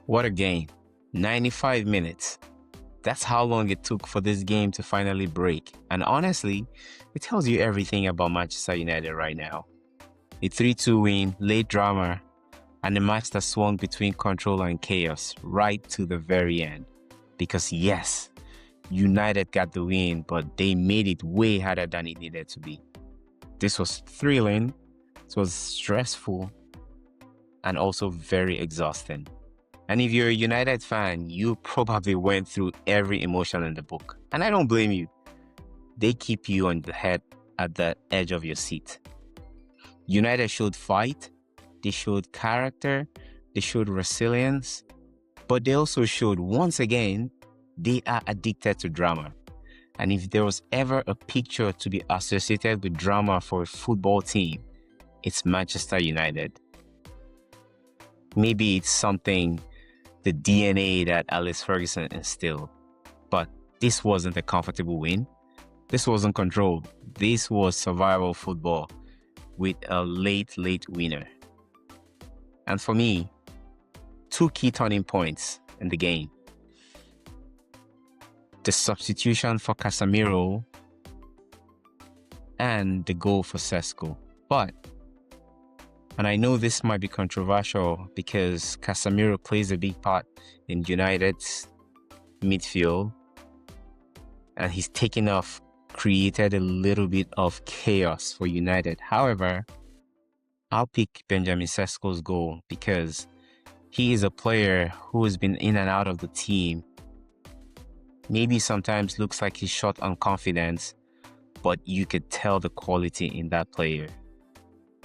What a game. 95 minutes. That's how long it took for this game to finally break. And honestly, it tells you everything about Manchester United right now. A 3-2 win, late drama, and a match that swung between control and chaos right to the very end. Because yes, United got the win, but they made it way harder than it needed to be. This was thrilling, it was stressful, and also very exhausting. And if you're a United fan, you probably went through every emotion in the book. And I don't blame you. They keep you on the head at the edge of your seat. United showed fight, they showed character, they showed resilience, but they also showed, once again, they are addicted to drama. And if there was ever a picture to be associated with drama for a football team, it's Manchester United. Maybe it's something, the DNA that Alex Ferguson instilled. But this wasn't a comfortable win. This wasn't control. This was survival football with a late winner. And for me, two key turning points in the game. The substitution for Casemiro and the goal for SESKO. But, and I know this might be controversial because Casemiro plays a big part in United's midfield, and his taking off created a little bit of chaos for United. However, I'll pick Benjamin Sesko's goal because he is a player who has been in and out of the team. Maybe sometimes looks like he's short on confidence, but you could tell the quality in that player.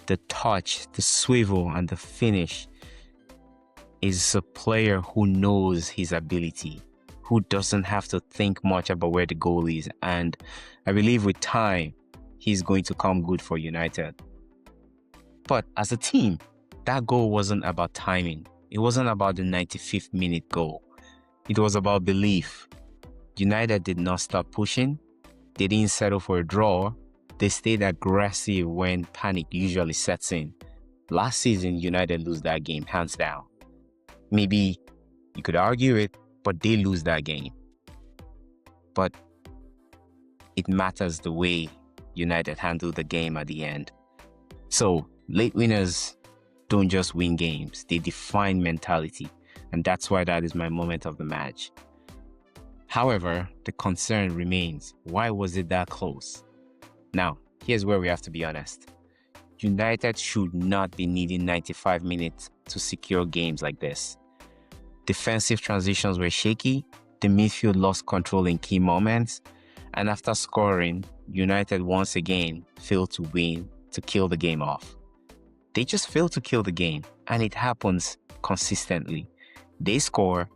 The touch, the swivel, and the finish is a player who knows his ability, who doesn't have to think much about where the goal is. And I believe with time, he's going to come good for United. But as a team, that goal wasn't about timing. It wasn't about the 95th minute goal. It was about belief. United did not stop pushing. They didn't settle for a draw. They stayed aggressive when panic usually sets in. Last season, United lose that game, hands down. Maybe you could argue it, but they lose that game. But it matters the way United handled the game at the end. So, late winners don't just win games, they define mentality. And that's why that is my moment of the match. However, the concern remains, why was it that close? Now, here's where we have to be honest. United should not be needing 95 minutes to secure games like this. Defensive transitions were shaky, the midfield lost control in key moments, and after scoring, United once again failed to win to kill the game off. They just failed to kill the game, and it happens consistently. They score,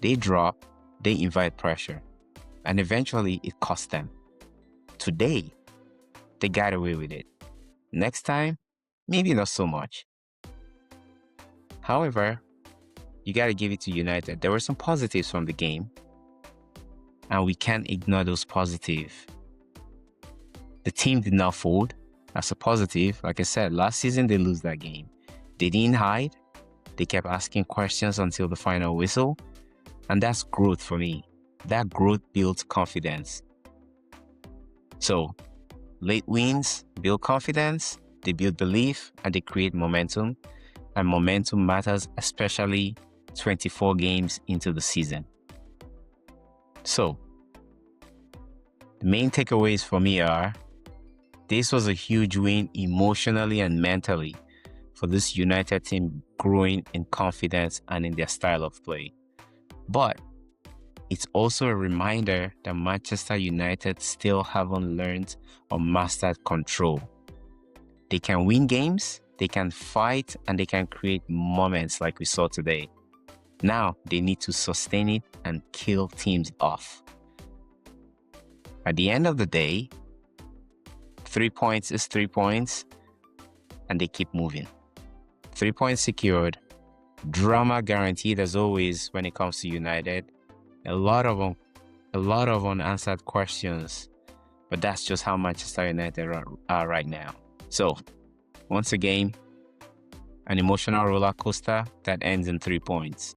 they drop, they invite pressure, and eventually it cost them. Today, they got away with it. Next time, maybe not so much. However, you got to give it to United. There were some positives from the game, and we can't ignore those positives. The team did not fold. That's a positive. Like I said, last season they lose that game. They didn't hide. They kept asking questions until the final whistle. And that's growth for me. That growth builds confidence. So, late wins build confidence, they build belief, and they create momentum. And momentum matters, especially 24 games into the season. So, the main takeaways for me are, this was a huge win emotionally and mentally for this United team growing in confidence and in their style of play. But it's also a reminder that Manchester United still haven't learned or mastered control. They can win games, they can fight, and they can create moments like we saw today. Now they need to sustain it and kill teams off. At the end of the day, 3 points is 3 points, and they keep moving. 3 points secured. Drama guaranteed as always when it comes to United. A lot of unanswered questions, but that's just how Manchester United are right now. So, once again, an emotional roller coaster that ends in 3 points.